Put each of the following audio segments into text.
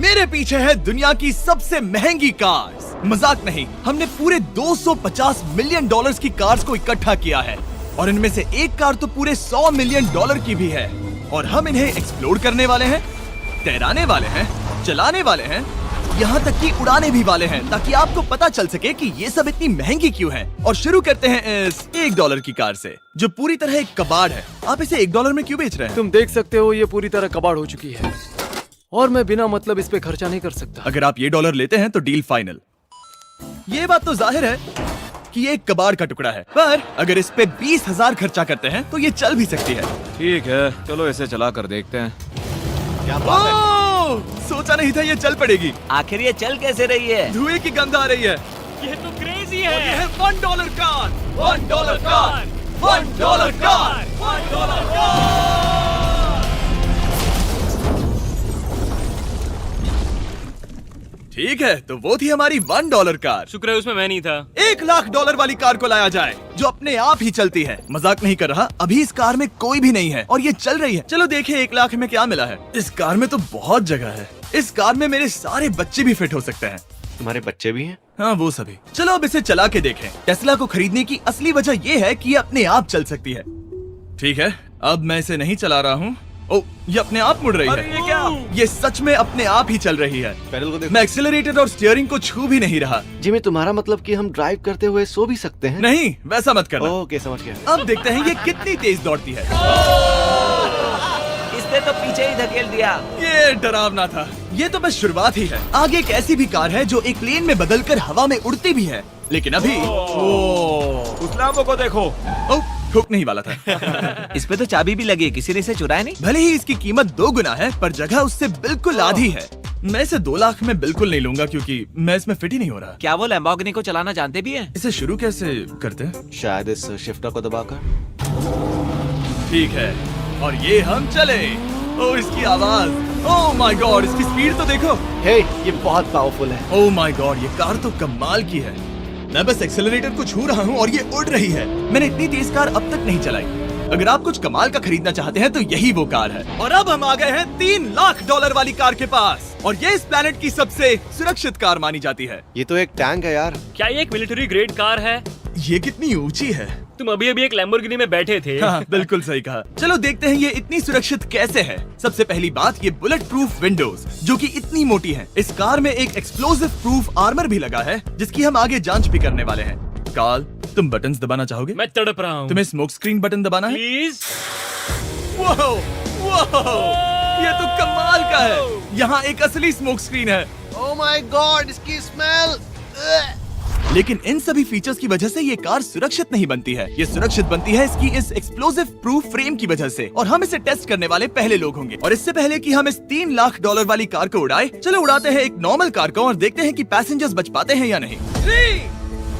मेरे पीछे है दुनिया की सबसे महंगी कार्स। मजाक नहीं, हमने पूरे 250 मिलियन डॉलर्स की कार्स को इकट्ठा किया है और इनमें से एक कार तो पूरे 100 मिलियन डॉलर की भी है। और हम इन्हें एक्सप्लोर करने वाले हैं, तैराने वाले हैं, चलाने वाले हैं, यहाँ तक कि उड़ाने भी वाले हैं, ताकि आपको पता चल सके कि ये सब इतनी महंगी क्यों है। और शुरू करते हैं इस $1 की कार से, जो पूरी तरह एक कबाड़ है। आप इसे $1 में क्यों बेच रहे हैं? तुम देख सकते हो ये पूरी तरह कबाड़ हो चुकी है और मैं बिना मतलब इस पे खर्चा नहीं कर सकता। अगर आप ये डॉलर लेते हैं तो डील फाइनल। ये बात तो जाहिर है कि ये एक कबाड़ का टुकड़ा है, पर अगर इस पे 20,000 खर्चा करते हैं तो ये चल भी सकती है। ठीक है, चलो इसे चला कर देखते हैं। क्या बात है? सोचा नहीं था ये चल पड़ेगी। आखिर ये चल कैसे रही है? धुएं की गंध आ रही है। ये तो क्रेजी और ये है। है $1 कार, $1 कार, $1 कार, $1 कार। ठीक है, तो वो थी हमारी $1 कार। शुक्र है उसमें मैं नहीं था। $1,00,000 वाली कार को लाया जाए, जो अपने आप ही चलती है। मजाक नहीं कर रहा, अभी इस कार में कोई भी नहीं है और ये चल रही है। चलो देखें 1,00,000 में क्या मिला है। इस कार में तो बहुत जगह है। इस कार में मेरे सारे बच्चे भी फिट हो सकते हैं। तुम्हारे बच्चे भी हैं? हाँ, वो सभी। चलो अब इसे चला के देखें। टेस्ला को खरीदने की असली वजह ये है कि ये अपने आप चल सकती है। ठीक है, अब मैं इसे नहीं चला रहा हूँ। ओ, ये अपने आप मुड़ रही है। ये क्या? ये सच में अपने आप ही चल रही है। पैडल को देखो। मैं एक्सेलरेटर और स्टीयरिंग को छू भी नहीं रहा। जिमी, तुम्हारा मतलब कि हम ड्राइव करते हुए सो भी सकते हैं? नहीं, वैसा मत करना। ओके, समझ गया। अब देखते हैं ये कितनी तेज दौड़ती है। इसने तो पीछे ही धकेल दिया। ये डरावना था। ये तो बस शुरुआत ही है। आगे एक ऐसी भी कार है जो एक प्लेन में बदलकर हवा में उड़ती भी है, लेकिन अभी उस लाम्बो को देखो। ओ, ठोकने ही वाला था। इस पे तो चाबी भी लगी है, किसी ने इसे चुराया नहीं। भले ही इसकी कीमत 2 गुना है, पर जगह उससे बिल्कुल आधी है। मैं इसे 2 लाख में बिल्कुल नहीं लूंगा, क्योंकि मैं इसमें फिट ही नहीं हो रहा। क्या वो लैम्बोर्गिनी को चलाना जानते भी हैं? इसे शुरू कैसे करते हैं? शायद इस शिफ्टर को दबाकर। ठीक है, और ये हम चले। ओ, इसकी आवाज, ओह माय गॉड, इसकी स्पीड तो देखो। हे, ये बहुत पावरफुल है। ओह माय गॉड, ये कार तो कमाल की है। मैं बस एक्सेलरेटर को छू रहा हूँ और ये उड़ रही है। मैंने इतनी तेज कार अब तक नहीं चलाई। अगर आप कुछ कमाल का खरीदना चाहते हैं तो यही वो कार है। और अब हम आ गए हैं $3,00,000 वाली कार के पास, और ये इस प्लेनेट की सबसे सुरक्षित कार मानी जाती है। ये तो एक टैंक है यार। क्या ये एक मिलिट्री ग्रेड कार है? ये कितनी ऊंची है। तुम अभी अभी एक लैम्बोर्गिनी में बैठे थे। हाँ, बिल्कुल सही कहा। चलो देखते हैं ये इतनी सुरक्षित कैसे है। सबसे पहली बात, ये बुलेट प्रूफ विंडोज, जो कि इतनी मोटी हैं। इस कार में एक एक्सप्लोसिव प्रूफ आर्मर भी लगा है, जिसकी हम आगे जांच भी करने वाले हैं। कार्ल, तुम बटन्स दबाना चाहोगे? मैं तड़प रहा हूँ। तुम्हें स्मोक स्क्रीन बटन दबाना है? प्लीज। वो, ये तो कमाल का है। यहाँ एक असली स्मोक स्क्रीन है। ओह माय गॉड, इसकी स्मेल। लेकिन इन सभी फीचर्स की वजह से ये कार सुरक्षित नहीं बनती है। ये सुरक्षित बनती है इसकी इस एक्सप्लोसिव प्रूफ फ्रेम की वजह से, और हम इसे टेस्ट करने वाले पहले लोग होंगे। और इससे पहले कि हम इस $3,00,000 वाली कार को उड़ाए, चलो उड़ाते हैं एक नॉर्मल कार को और देखते हैं कि पैसेंजर्स बच पाते हैं या नहीं। 3,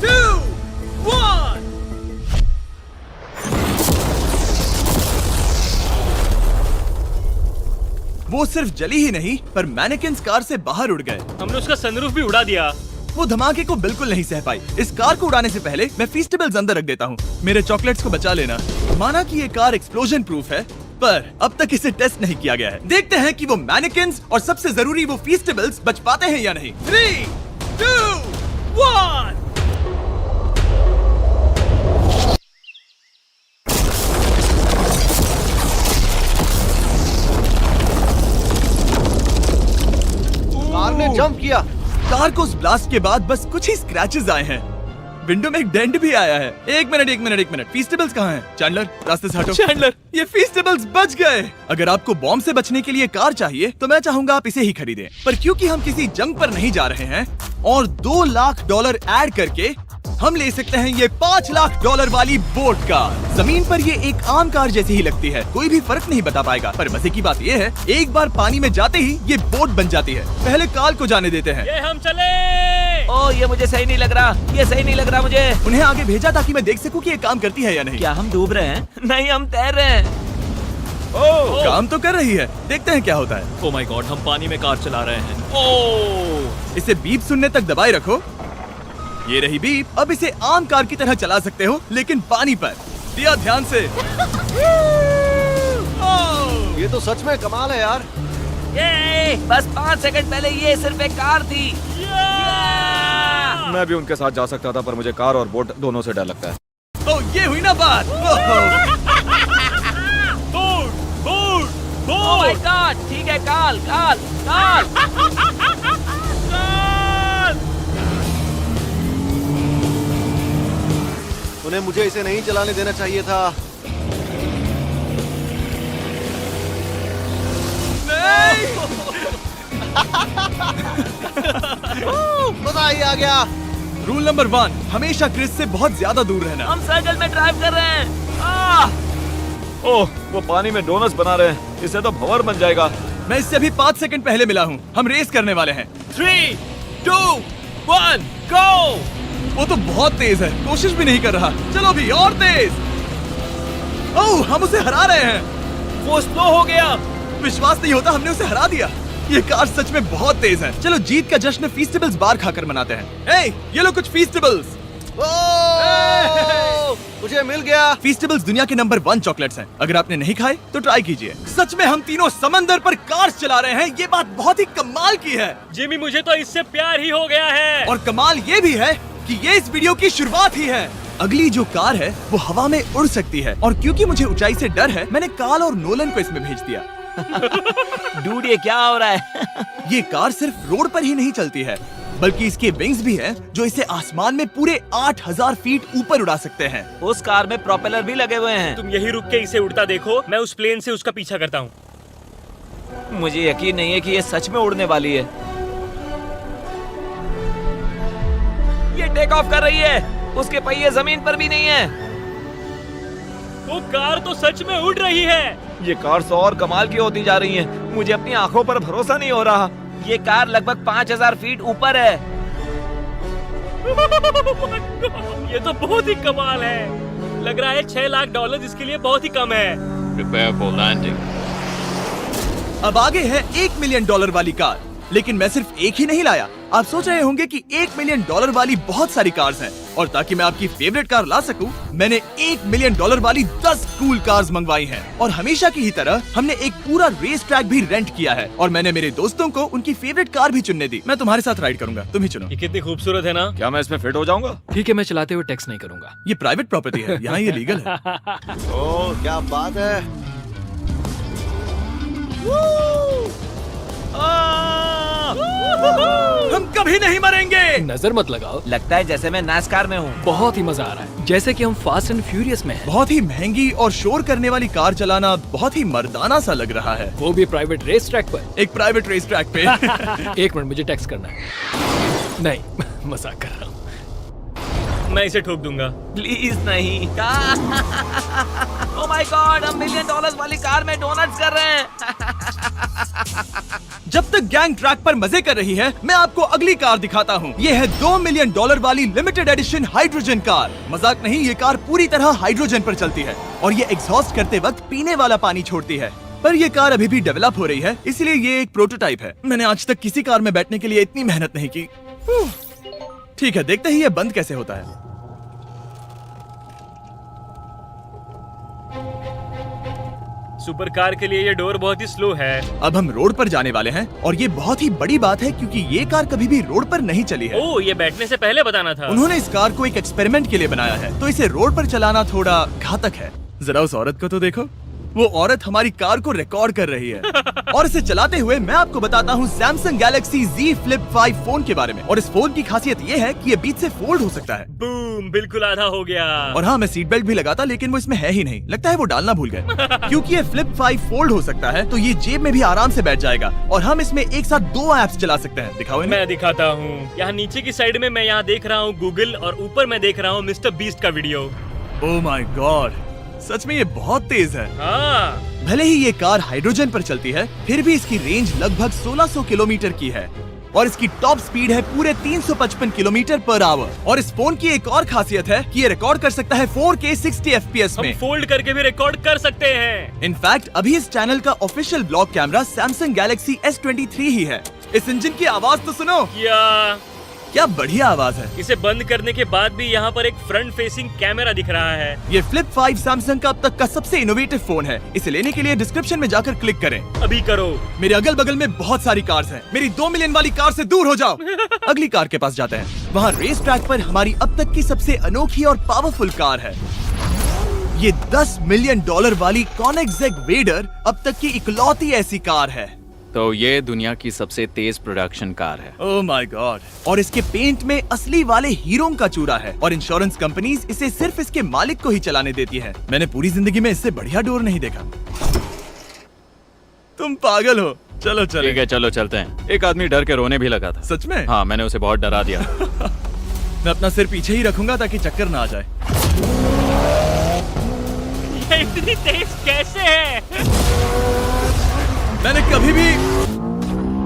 2, 1। वो सिर्फ जली ही नहीं, पर मैनेकिन्स कार से बाहर उड़ गए। हमने उसका सनरूफ भी उड़ा दिया। वो धमाके को बिल्कुल नहीं सह पाई। इस कार को उड़ाने से पहले मैं फीस्टेबल्स अंदर रख देता हूँ। मेरे चॉकलेट्स को बचा लेना। माना कि ये कार एक्सप्लोजन प्रूफ है, पर अब तक इसे टेस्ट नहीं किया गया है। देखते हैं कि वो मैनेकिन्स और सबसे जरूरी वो फीस्टेबल्स बच पाते हैं या नहीं। 3, 2, 1। कार ने जंप किया। कार को उस ब्लास्ट के बाद बस कुछ ही स्क्रैचेस आए हैं। विंडो में एक डेंट भी आया है। एक मिनट, फीस्टेबल्स कहाँ हैं? चैंडलर, रास्ते से हटो। चैंडलर, ये फीस्टेबल्स बच गए। अगर आपको बॉम्ब से बचने के लिए कार चाहिए तो मैं चाहूंगा आप इसे ही खरीदें। पर क्योंकि हम किसी जंग पर नहीं जा रहे हैं और $2,00,000 ऐड करके हम ले सकते हैं ये $5,00,000 वाली बोट कार। जमीन पर ये एक आम कार जैसी ही लगती है, कोई भी फर्क नहीं बता पाएगा। पर मजे की बात ये है, एक बार पानी में जाते ही ये बोट बन जाती है। पहले कार्ल को जाने देते हैं। ये हम चले। ओ, ये मुझे सही नहीं लग रहा। ये सही नहीं लग रहा मुझे। उन्हें आगे भेजा ताकि मैं देख सकूं कि ये काम करती है या नहीं। क्या हम डूब रहे हैं? नहीं, हम तैर रहे हैं। ओह, काम तो कर रही है, देखते हैं क्या होता है। ओह माय गॉड, हम पानी में कार चला रहे हैं। ओह, इसे बीप सुनने तक दबाए रखो। ये रही बीप। अब इसे आम कार की तरह चला सकते हो, लेकिन पानी पर। दिया ध्यान से। ये तो सच में कमाल है यार। ये बस 5 सेकंड पहले ये सिर्फ एक कार थी। मैं भी उनके साथ जा सकता था, पर मुझे कार और बोट दोनों से डर लगता है। ओ ये हुई ना बात। ओह माय गॉड, ठीक है काल काल काल। उन्हें मुझे इसे नहीं चलाने देना चाहिए था। मजा ही आ गया। रूल नंबर 1, हमेशा क्रिस से बहुत ज्यादा दूर रहना। हम सर्कल में ड्राइव कर रहे हैं। आह! ओह, वो पानी में डोनट्स बना रहे हैं। इससे तो भंवर बन जाएगा। मैं इससे अभी 5 सेकंड पहले मिला हूँ। हम रेस करने वाले हैं। 3, 2, 1, go! वो तो बहुत तेज है, कोशिश भी नहीं कर रहा। चलो भी और तेज। ओह, हम उसे हरा रहे हैं। वो स्लो हो गया। विश्वास नहीं होता, हमने उसे हरा दिया। ये कार सच में बहुत तेज है। चलो जीत का जश्न फीस्टेबल्स बार खाकर मनाते हैं। ए, ये लो कुछ फीस्टेबल्स। मुझे मिल गया। फीस्टेबल्स दुनिया के नंबर 1 चॉकलेट्स हैं। अगर आपने नहीं खाए तो ट्राई कीजिए। सच में हम तीनों समंदर पर कार चला रहे हैं। ये बात बहुत ही कमाल की है। जिमी, मुझे तो इससे प्यार ही हो गया है। और कमाल ये भी है कि ये इस वीडियो की शुरुआत ही है। अगली जो कार है वो हवा में उड़ सकती है, और क्योंकि मुझे ऊंचाई से डर है, मैंने काल और नोलन को इसमें भेज दिया। डूड, ये क्या हो रहा है? ये कार सिर्फ रोड पर ही नहीं चलती है, बल्कि इसके विंग्स भी हैं, जो इसे आसमान में पूरे 8000 फीट ऊपर उड़ा सकते हैं। उस कार में प्रोपेलर भी लगे हुए हैं। तुम यही रुक के इसे उड़ता देखो, मैं उस प्लेन से उसका पीछा करता हूँ। मुझे यकीन नहीं है कि ये सच में उड़ने वाली है। ये टेक ऑफ कर रही है। उसके पहिए जमीन पर भी नहीं है। वो कार तो सच में उड़ रही है। ये कार तो और कमाल की होती जा रही है। मुझे अपनी आंखों पर भरोसा नहीं हो रहा। ये कार लगभग 5000 फीट ऊपर है। ये तो बहुत ही कमाल है। लग रहा है $6 लाख इसके लिए बहुत ही कम है। Prepare for landing. अब आगे है $1 मिलियन वाली कार। लेकिन मैं सिर्फ एक ही नहीं लाया। आप सोच रहे होंगे कि $1 मिलियन वाली बहुत सारी कार्स हैं, और ताकि मैं आपकी फेवरेट कार ला सकूं, मैंने $1 मिलियन वाली 10 कूल कार्स मंगवाई हैं। और हमेशा की ही तरह हमने एक पूरा रेस ट्रैक भी रेंट किया है, और मैंने मेरे दोस्तों को उनकी फेवरेट कार भी चुनने दी। मैं तुम्हारे साथ राइड करूंगा, तुम ही चुनो। ये कितनी खूबसूरत है ना। क्या मैं इसमें फिट हो जाऊंगा? ठीक है, मैं चलाते हुए टेक्स्ट नहीं करूंगा। ये प्राइवेट प्रॉपर्टी है, यहाँ ये लीगल है। ओह, क्या बात है। हम कभी नहीं मरेंगे। नजर मत लगाओ। लगता है जैसे मैं नास्कार में हूँ। बहुत ही मजा आ रहा है, जैसे कि हम फास्ट एंड फ्यूरियस में हैं। बहुत ही महंगी और शोर करने वाली कार चलाना बहुत ही मर्दाना सा लग रहा है। वो भी प्राइवेट रेस ट्रैक पर। एक प्राइवेट रेस ट्रैक पे। 1 मिनट, मुझे टेक्स्ट करना है। नहीं, मजाक कर रहा हूँ। मैं इसे ठोक दूंगा। प्लीज नहीं। ओह माय गॉड, हम $1 मिलियन वाली कार में डोनट्स कर रहे हैं। जब तक गैंग ट्रैक पर मजे कर रही है, मैं आपको अगली कार दिखाता हूँ। ये है $2 मिलियन वाली लिमिटेड एडिशन हाइड्रोजन कार। मजाक नहीं, ये कार पूरी तरह हाइड्रोजन पर चलती है, और ये एग्जॉस्ट करते वक्त पीने वाला पानी छोड़ती है। पर ये कार अभी भी डेवलप हो रही है, इसलिए ये एक प्रोटोटाइप है। मैंने आज तक किसी कार में बैठने के लिए इतनी मेहनत नहीं की। ठीक है, देखते ही ये बंद कैसे होता है। सुपर कार के लिए ये डोर बहुत ही स्लो है। अब हम रोड पर जाने वाले हैं, और ये बहुत ही बड़ी बात है क्योंकि ये कार कभी भी रोड पर नहीं चली है। ओह, ये बैठने से पहले बताना था। उन्होंने इस कार को एक एक्सपेरिमेंट के लिए बनाया है, तो इसे रोड पर चलाना थोड़ा घातक है। जरा उस औरत को तो देखो। वो औरत हमारी कार को रिकॉर्ड कर रही है। और इसे चलाते हुए मैं आपको बताता हूँ Samsung Galaxy Z Flip 5 phone के बारे में। और इस फोन की खासियत ये है कि ये बीच से फोल्ड हो सकता है। बूम, बिल्कुल आधा हो गया। और हाँ, मैं सीट बेल्ट भी लगाता, लेकिन वो इसमें है ही नहीं। लगता है वो डालना भूल गए। क्योंकि ये Flip 5 फोल्ड हो सकता है, तो ये जेब में भी आराम से बैठ जाएगा, और हम इसमें एक साथ 2 ऐप्स चला सकते हैं। दिखाओ इन्हें। मैं दिखाता हूँ। यहाँ नीचे की साइड में मैं यहाँ देख रहा हूँ गूगल, और ऊपर मैं देख रहा हूँ मिस्टर बीस्ट का वीडियो। ओह माय गॉड, सच में ये बहुत तेज है। हाँ, भले ही ये कार हाइड्रोजन पर चलती है, फिर भी इसकी रेंज लगभग 1600 किलोमीटर की है, और इसकी टॉप स्पीड है पूरे 355 किलोमीटर पर आवर। और इस फोन की एक और खासियत है कि ये रिकॉर्ड कर सकता है 4K 60 FPS हम में। फोल्ड करके भी रिकॉर्ड कर सकते हैं। इनफैक्ट अभी इस चैनल का official blog camera Samsung Galaxy S23 ही है। इस इंजन की आवाज तो सुनो। या क्या बढ़िया आवाज है। इसे बंद करने के बाद भी यहाँ पर एक फ्रंट फेसिंग कैमरा दिख रहा है। ये फ्लिप 5 सैमसंग का अब तक का सबसे इनोवेटिव फोन है। इसे लेने के लिए डिस्क्रिप्शन में जाकर क्लिक करें। अभी करो। मेरे अगल बगल में बहुत सारी कार्स हैं। मेरी 2 मिलियन वाली कार से दूर हो जाओ। अगली कार के पास जाते हैं। वहाँ रेस ट्रैक पर हमारी अब तक की सबसे अनोखी और पावरफुल कार है। ये $10 मिलियन वाली कॉनिग्सेग वेडर अब तक की इकलौती ऐसी कार है। तो ये दुनिया की सबसे तेज प्रोडक्शन कार है। Oh my God. और इसके पेंट में असली वाले हीरों का चूरा है और इंश्योरेंस कंपनीज इसे सिर्फ इसके मालिक को ही चलाने देती है। मैंने पूरी जिंदगी में इससे बढ़िया डोर नहीं देखा। तुम पागल हो। चलो ठीक चलो। है, चलो चलते हैं। एक आदमी डर के रोने भी लगा था। सच में? हाँ, मैंने उसे बहुत डरा दिया। मैं अपना सिर पीछे ही रखूंगा ताकि चक्कर ना आ जाए। ये इतनी तेज कैसे है? मैंने कभी भी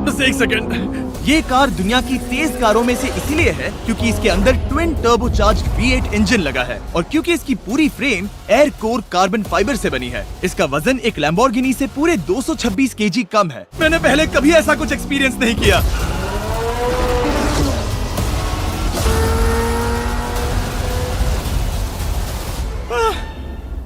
बस एक सेकंड। ये कार दुनिया की तेज कारों में से इसीलिए है क्योंकि इसके अंदर ट्विन टर्बोचार्ज्ड V8 इंजन लगा है और क्योंकि इसकी पूरी frame air core carbon fibre से बनी है। इसका वजन एक लैम्बोर्गिनी से पूरे 226 kg कम है। मैंने पहले कभी ऐसा कुछ एक्सपीरियंस नहीं किया।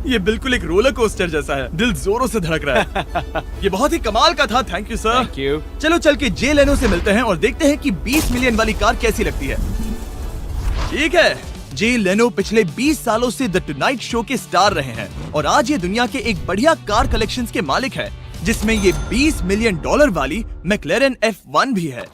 ये बिल्कुल एक रोलर कोस्टर जैसा है। दिल जोरों से धड़क रहा है। ये बहुत ही कमाल का था। Thank you sir. Thank you. चलो चल के जे लेनो से मिलते हैं और देखते हैं कि 20 मिलियन वाली कार कैसी लगती है। ठीक है, जे लेनो पिछले 20 सालों से द टुनाइट शो के स्टार रहे हैं और आज ये दुनिया के एक बढ़िया कार कलेक्शंस के मालिक है, जिसमें ये $20 मिलियन वाली मैक्लेरन F1 भी है।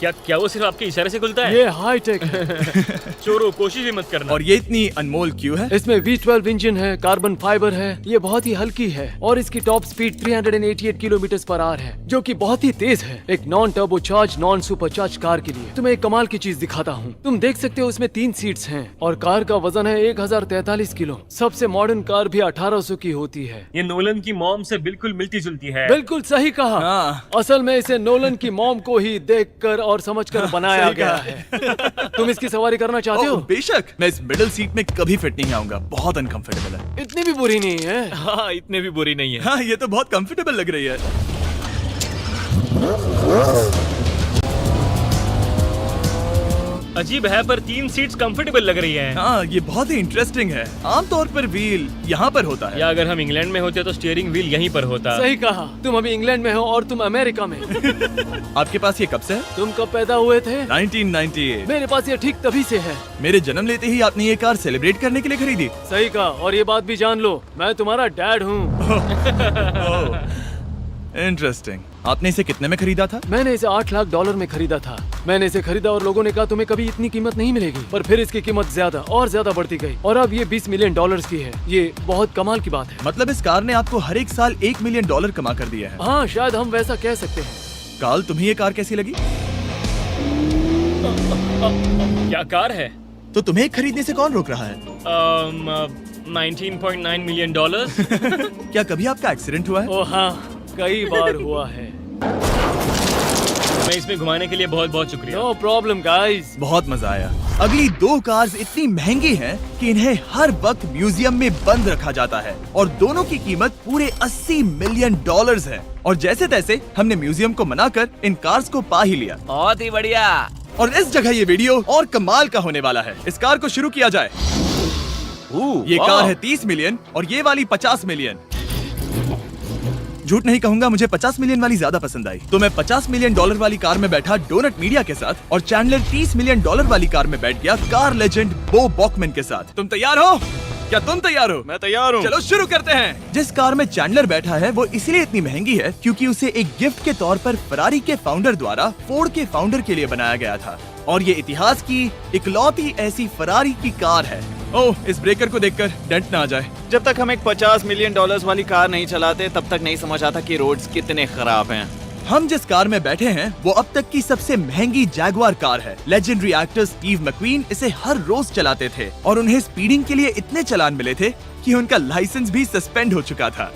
क्या वो सिर्फ आपके इशारे से खुलता है? ये हाई टेक है। चोरों, कोशिश भी मत करना। और ये इतनी अनमोल क्यों है? इसमें V12 इंजन है, कार्बन फाइबर है, ये बहुत ही हल्की है और इसकी top speed 388 kilometre per hour है, जो कि बहुत ही तेज है एक non turbocharge non supercharge car के लिए। तुम्हें एक कमाल की चीज दिखाता हूँ। तुम देख सकते हो इसमें 3 सीट्स हैं और कार का वजन है 1043 किलो। सबसे मॉडर्न कार भी 1800 की होती है। ये नोलन की मॉम से बिल्कुल मिलती जुलती है। बिल्कुल सही कहा। हाँ। असल में इसे नोलन की मॉम को ही देखकर और समझकर बनाया सही गया कहा। है। तुम इसकी सवारी करना चाहते हो? ओह, बेशक। मैं इस मिडिल सीट में कभी फिट नहीं आऊंगा। बहुत अनकंफर्टेबल है। इतनी भी बुरी नहीं है। हाँ, इतने भी बुरी नहीं है। हाँ, ये तो बहुत कंफर्टेबल लग रही है। अजीब है पर 3 सीट्स कंफर्टेबल लग रही हैं। हाँ, ये बहुत ही इंटरेस्टिंग है। आमतौर पर व्हील यहाँ पर होता है। या अगर हम इंग्लैंड में होते तो स्टीयरिंग व्हील यहीं पर होता। सही कहा। तुम अभी इंग्लैंड में हो और तुम अमेरिका में। आपके पास ये कब से है? तुम कब पैदा हुए थे? 1998। मेरे पास ये ठीक तभी से है। मेरे जन्म लेते ही आपने ये कार सेलिब्रेट करने के लिए खरीदी। सही कहा। और ये बात भी जान लो, मैं तुम्हारा डैड हूँ। इंटरेस्टिंग। आपने इसे कितने में खरीदा था? मैंने इसे $8 लाख में खरीदा था। मैंने इसे खरीदा और लोगों ने कहा तुम्हें कभी इतनी कीमत नहीं मिलेगी, पर फिर इसकी कीमत ज्यादा और ज्यादा बढ़ती गई और अब ये $20 मिलियन की है। ये बहुत कमाल की बात है। मतलब इस कार ने आपको हर एक साल $1 मिलियन कमा कर दिया है। हाँ, शायद हम वैसा कह सकते हैं। काल, तुम्हें ये कार कैसी लगी? क्या कार है? तो तुम्हें खरीदने से कौन रोक रहा है? 19.9 मिलियन डॉलर। क्या कभी आपका एक्सीडेंट हुआ है? ओ हाँ, कई बार हुआ है। मैं इसमें घुमाने के लिए बहुत बहुत शुक्रिया। No problem guys. बहुत मजा आया। अगली 2 कार्स इतनी महंगी हैं कि इन्हें हर वक्त म्यूजियम में बंद रखा जाता है और दोनों की कीमत पूरे $80 मिलियन है। और जैसे तैसे हमने म्यूजियम को मनाकर इन कार्स को पा ही लिया। बहुत ही बढ़िया। और इस जगह ये वीडियो और कमाल का होने वाला है। इस कार को शुरू किया जाए। ये कार है 30 मिलियन और ये वाली 50 मिलियन। झूठ नहीं कहूंगा, मुझे 50 मिलियन वाली ज्यादा पसंद आई। तो मैं $50 मिलियन वाली कार में बैठा डोनट मीडिया के साथ और चैंडलर $30 मिलियन वाली कार में बैठ गया कार लेजेंड बो बॉकमैन के साथ। तुम तैयार हो? क्या तुम तैयार हो? मैं तैयार हूँ। चलो शुरू करते हैं। जिस कार में चैंडलर बैठा है वो इसलिए इतनी महंगी है क्योंकि उसे एक गिफ्ट के तौर पर फरारी के फाउंडर द्वारा फोर्ड के फाउंडर के लिए बनाया गया था और ये इतिहास की इकलौती ऐसी फरारी की कार है। ओह, इस ब्रेकर को देखकर डेंट ना आ जाए। जब तक हम एक $50 मिलियन वाली कार नहीं चलाते तब तक नहीं समझ आता कि रोड्स कितने खराब हैं। हम जिस कार में बैठे हैं वो अब तक की सबसे महंगी जैगुआर कार है। लेजेंडरी एक्टर स्टीव मैक्वीन इसे हर रोज चलाते थे और उन्हें स्पीडिंग के लिए इतने चालान मिले थे कि उनका लाइसेंस भी सस्पेंड हो चुका था।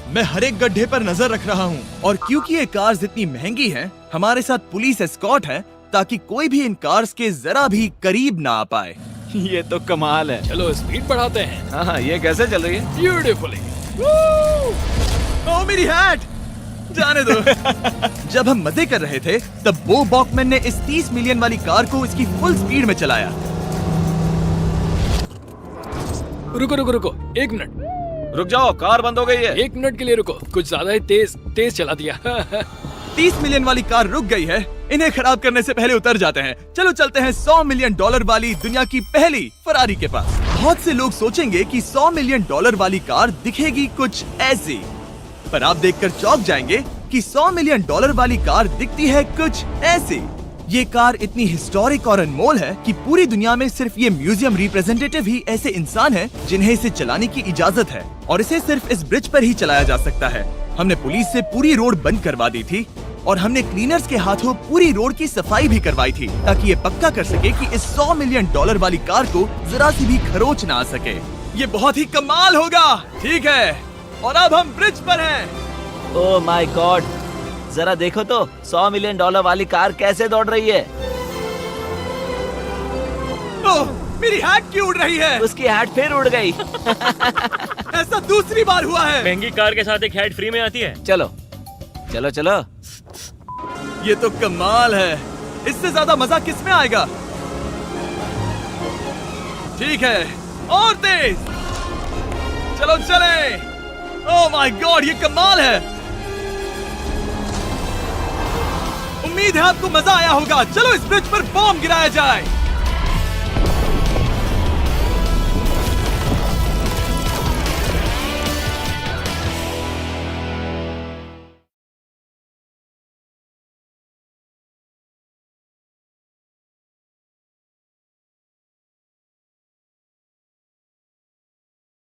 मैं हर एक गड्ढे पर नजर रख रहा हूँ और क्योंकि ये कार्स इतनी महंगी हैं, हमारे साथ पुलिस एस्कॉर्ट है ताकि कोई भी इन कार्स के जरा भी करीब ना आ पाए। ये तो कमाल है। चलो स्पीड बढ़ाते हैं। हाँ, ये कैसे चल रही है? ब्यूटीफुली। ओह, मेरी हैट! जाने दो। जब हम मजे कर रहे थे तब बो बॉकमैन ने इस 30 मिलियन वाली कार को इसकी फुल स्पीड में चलाया। रुको रुको रुको, 1 मिनट। रुक जाओ, कार बंद हो गई है। 1 मिनट के लिए रुको, कुछ ज्यादा ही तेज चला दिया। 30 मिलियन वाली कार रुक गई है। इन्हें खराब करने से पहले उतर जाते हैं। चलो चलते हैं $100 मिलियन वाली दुनिया की पहली फरारी के पास। बहुत से लोग सोचेंगे कि $100 मिलियन वाली कार दिखेगी कुछ ऐसी, पर आप देखकर चौंक जाएंगे कि $100 मिलियन वाली कार दिखती है कुछ ऐसी। ये कार इतनी हिस्टोरिक और अनमोल है कि पूरी दुनिया में सिर्फ ये म्यूजियम रिप्रेजेंटेटिव ही ऐसे इंसान हैं जिन्हें इसे चलाने की इजाजत है, और इसे सिर्फ इस ब्रिज पर ही चलाया जा सकता है। हमने पुलिस से पूरी रोड बंद करवा दी थी और हमने क्लीनर्स के हाथों पूरी रोड की सफाई भी करवाई थी, ताकि ये पक्का कर सके कि इस $100 मिलियन वाली कार को जरा सी भी खरोच ना आ सके। ये बहुत ही कमाल होगा, ठीक है? और अब हम ब्रिज पर हैं। ओह माय गॉड, जरा देखो तो $100 मिलियन वाली कार कैसे दौड़ रही है। ओह, मेरी हैट क्यों उड़ रही है? उसकी हैट फिर उड़ गई। ऐसा दूसरी बार हुआ है। महंगी कार के साथ एक हेड फ्री में आती है। चलो चलो चलो। ये तो कमाल है। इससे ज्यादा मजा किस में आएगा? ठीक है, और तेज। चलो चले। ओह माय गॉड, ये कमाल है। उम्मीद है आपको मजा आया होगा। चलो इस ब्रिज पर बॉम्ब गिराया जाए।